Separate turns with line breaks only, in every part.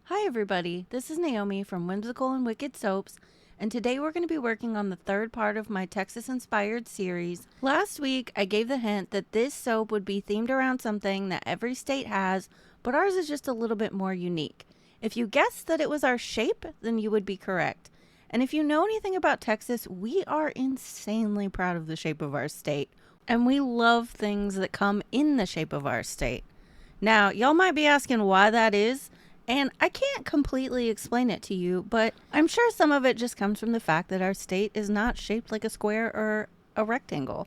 Hi everybody, this is Naomi from Whimsical and Wicked Soaps, and today we're going to be working on the third part of my Texas-inspired series. Last week, I gave the hint that this soap would be themed around something that every state has, but ours is just a little bit more unique. If you guessed that it was our shape, then you would be correct. And if you know anything about Texas, we are insanely proud of the shape of our state, and we love things that come in the shape of our state. Now, y'all might be asking why that is, and I can't completely explain it to you, but I'm sure some of it just comes from the fact that our state is not shaped like a square or a rectangle.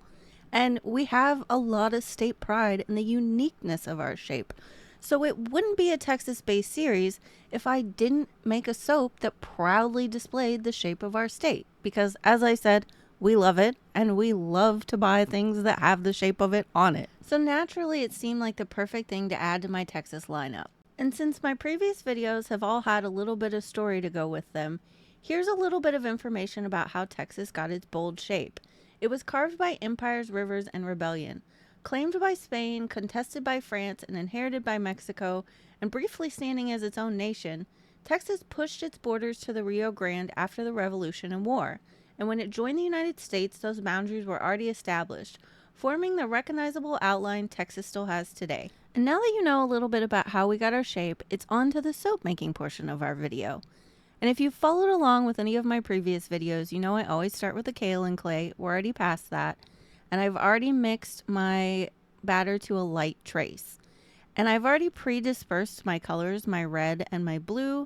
And we have a lot of state pride in the uniqueness of our shape. So it wouldn't be a Texas based series if I didn't make a soap that proudly displayed the shape of our state. Because, as I said, we love it and we love to buy things that have the shape of it on it. So naturally, it seemed like the perfect thing to add to my Texas lineup. And since my previous videos have all had a little bit of story to go with them, here's a little bit of information about how Texas got its bold shape. It was carved by empires, rivers, and rebellion. Claimed by Spain, contested by France, and inherited by Mexico, and briefly standing as its own nation, Texas pushed its borders to the Rio Grande after the Revolution and War. And when it joined the United States, those boundaries were already established, forming the recognizable outline Texas still has today. And now that you know a little bit about how we got our shape, it's on to the soap making portion of our video. And if you've followed along with any of my previous videos, you know I always start with the kaolin clay. We're already past that. And I've already mixed my batter to a light trace. And I've already pre-dispersed my colors, my red and my blue.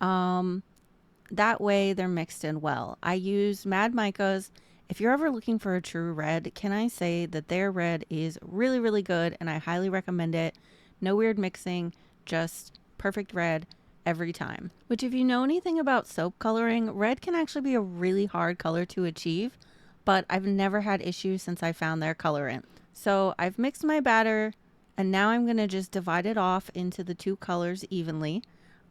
That way they're mixed in well. I use Mad Micas. If you're ever looking for a true red, can I say that their red is really, really good and I highly recommend it. No weird mixing, just perfect red every time. Which, if you know anything about soap coloring, red can actually be a really hard color to achieve, but I've never had issues since I found their colorant. So I've mixed my batter and now I'm going to just divide it off into the two colors evenly.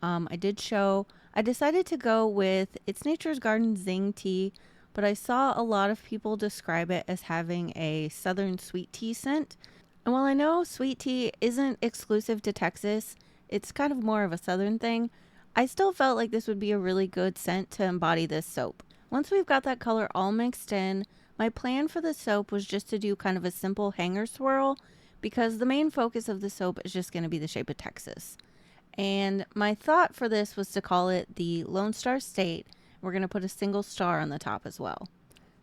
I decided to go with It's Nature's Garden Zing tea, but I saw a lot of people describe it as having a southern sweet tea scent. And while I know sweet tea isn't exclusive to Texas, it's kind of more of a southern thing, I still felt like this would be a really good scent to embody this soap. Once we've got that color all mixed in, my plan for the soap was just to do kind of a simple hanger swirl because the main focus of the soap is just going to be the shape of Texas. And my thought for this was to call it the Lone Star State. We're going to put a single star on the top as well.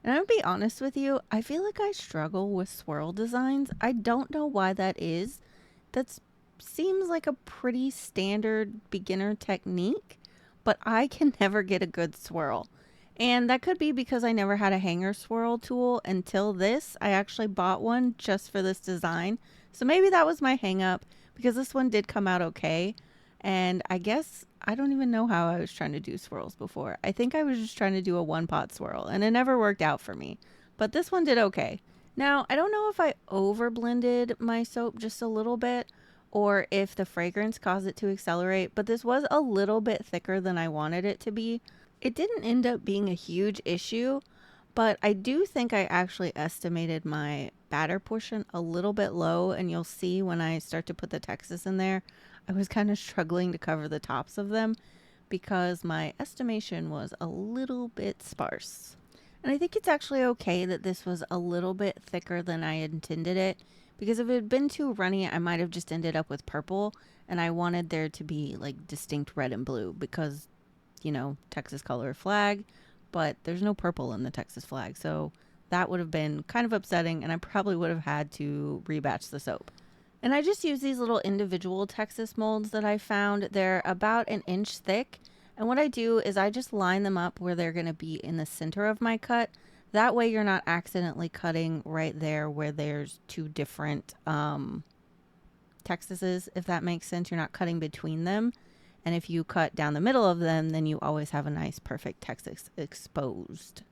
And I'm going to be honest with you, I feel like I struggle with swirl designs. I don't know why that is. That seems like a pretty standard beginner technique, but I can never get a good swirl. And that could be because I never had a hanger swirl tool until this. I actually bought one just for this design. So maybe that was my hang up because this one did come out okay. And I guess I don't even know how I was trying to do swirls before. I think I was just trying to do a one pot swirl and it never worked out for me. But this one did okay. Now, I don't know if I over blended my soap just a little bit or if the fragrance caused it to accelerate, but this was a little bit thicker than I wanted it to be. It didn't end up being a huge issue, but I do think I actually estimated my batter portion a little bit low, and you'll see when I start to put the Texas in there, I was kind of struggling to cover the tops of them because my estimation was a little bit sparse. And I think it's actually okay that this was a little bit thicker than I intended it, because if it had been too runny, I might have just ended up with purple, and I wanted there to be like distinct red and blue because, you know, Texas color flag, but there's no purple in the Texas flag. So that would have been kind of upsetting, and I probably would have had to rebatch the soap. And I just use these little individual Texas molds that I found. They're about an inch thick. And what I do is I just line them up where they're going to be in the center of my cut. That way you're not accidentally cutting right there where there's two different Texases, if that makes sense. You're not cutting between them. And if you cut down the middle of them, then you always have a nice perfect Texas exposed.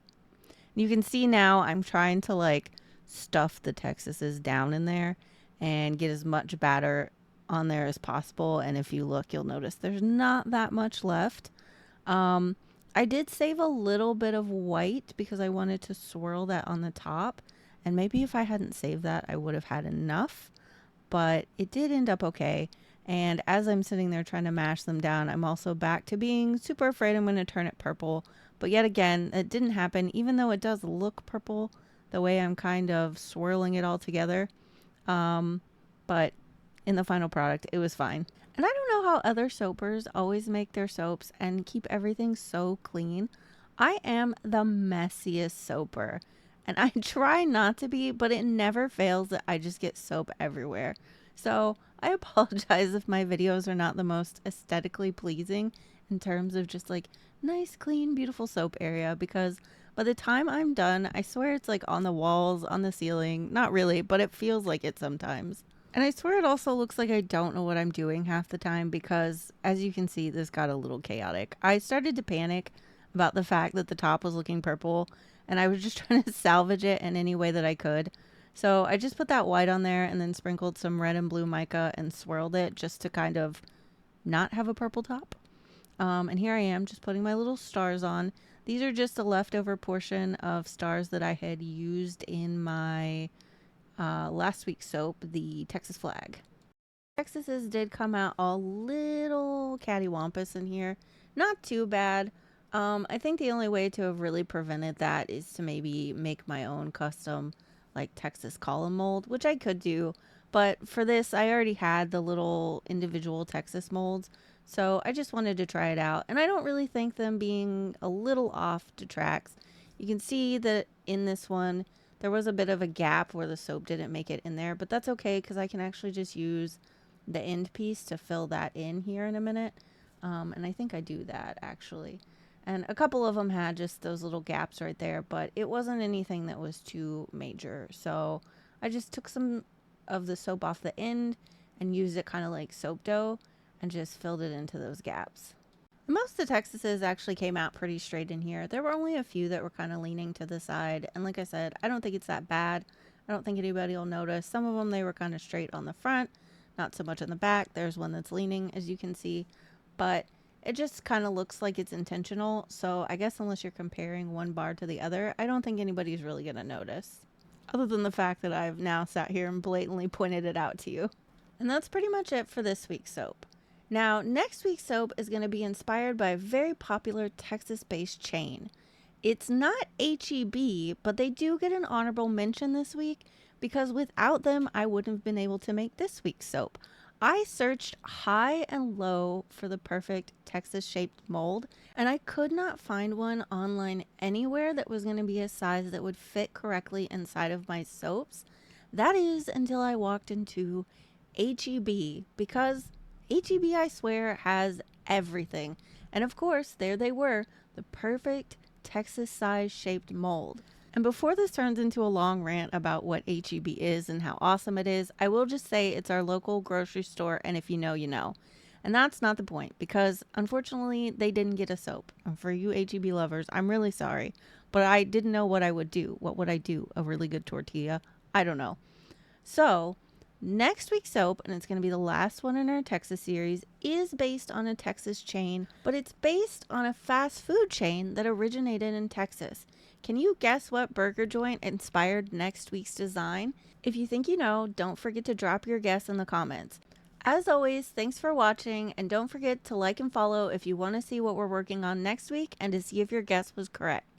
You can see now I'm trying to like stuff the Texases down in there and get as much batter on there as possible. And if you look, you'll notice there's not that much left. I did save a little bit of white because I wanted to swirl that on the top. And maybe if I hadn't saved that, I would have had enough. But it did end up okay. And as I'm sitting there trying to mash them down, I'm also back to being super afraid I'm going to turn it purple. But yet again, it didn't happen, even though it does look purple the way I'm kind of swirling it all together. But in the final product, it was fine. And I don't know how other soapers always make their soaps and keep everything so clean. I am the messiest soaper. And I try not to be, but it never fails that I just get soap everywhere. So I apologize if my videos are not the most aesthetically pleasing in terms of just like nice, clean, beautiful soap area, because by the time I'm done, I swear it's like on the walls, on the ceiling. Not really, but it feels like it sometimes. And I swear it also looks like I don't know what I'm doing half the time because, as you can see, this got a little chaotic. I started to panic about the fact that the top was looking purple, and I was just trying to salvage it in any way that I could. So I just put that white on there and then sprinkled some red and blue mica and swirled it just to kind of not have a purple top. And here I am just putting my little stars on. These are just a leftover portion of stars that I had used in my last week's soap, the Texas flag. Texases did come out a little cattywampus in here. Not too bad. I think the only way to have really prevented that is to maybe make my own custom like Texas column mold, which I could do. But for this, I already had the little individual Texas molds. So I just wanted to try it out. And I don't really think them being a little off detracts. You can see that in this one, there was a bit of a gap where the soap didn't make it in there. But that's okay because I can actually just use the end piece to fill that in here in a minute. And I think I do that actually. And a couple of them had just those little gaps right there, but it wasn't anything that was too major. So I just took some of the soap off the end and used it kind of like soap dough and just filled it into those gaps. Most of the Texases actually came out pretty straight in here. There were only a few that were kind of leaning to the side. And like I said, I don't think it's that bad. I don't think anybody will notice. Some of them, they were kind of straight on the front, not so much on the back. There's one that's leaning, as you can see. But it just kind of looks like it's intentional. So I guess unless you're comparing one bar to the other, I don't think anybody's really going to notice. Other than the fact that I've now sat here and blatantly pointed it out to you. And that's pretty much it for this week's soap. Now, next week's soap is going to be inspired by a very popular Texas-based chain. It's not HEB, but they do get an honorable mention this week because without them, I wouldn't have been able to make this week's soap. I searched high and low for the perfect Texas-shaped mold, and I could not find one online anywhere that was going to be a size that would fit correctly inside of my soaps. That is until I walked into HEB, because HEB, I swear, has everything. And of course, there they were, the perfect Texas size shaped mold. And before this turns into a long rant about what HEB is and how awesome it is, I will just say it's our local grocery store, and if you know, you know. And that's not the point, because unfortunately, they didn't get a soap. And for you HEB lovers, I'm really sorry. But I didn't know what I would do. What would I do? A really good tortilla? I don't know. So next week's soap, and it's going to be the last one in our Texas series, is based on a Texas chain, but it's based on a fast food chain that originated in Texas. Can you guess what burger joint inspired next week's design? If you think you know, don't forget to drop your guess in the comments. As always, thanks for watching, and don't forget to like and follow if you want to see what we're working on next week and to see if your guess was correct.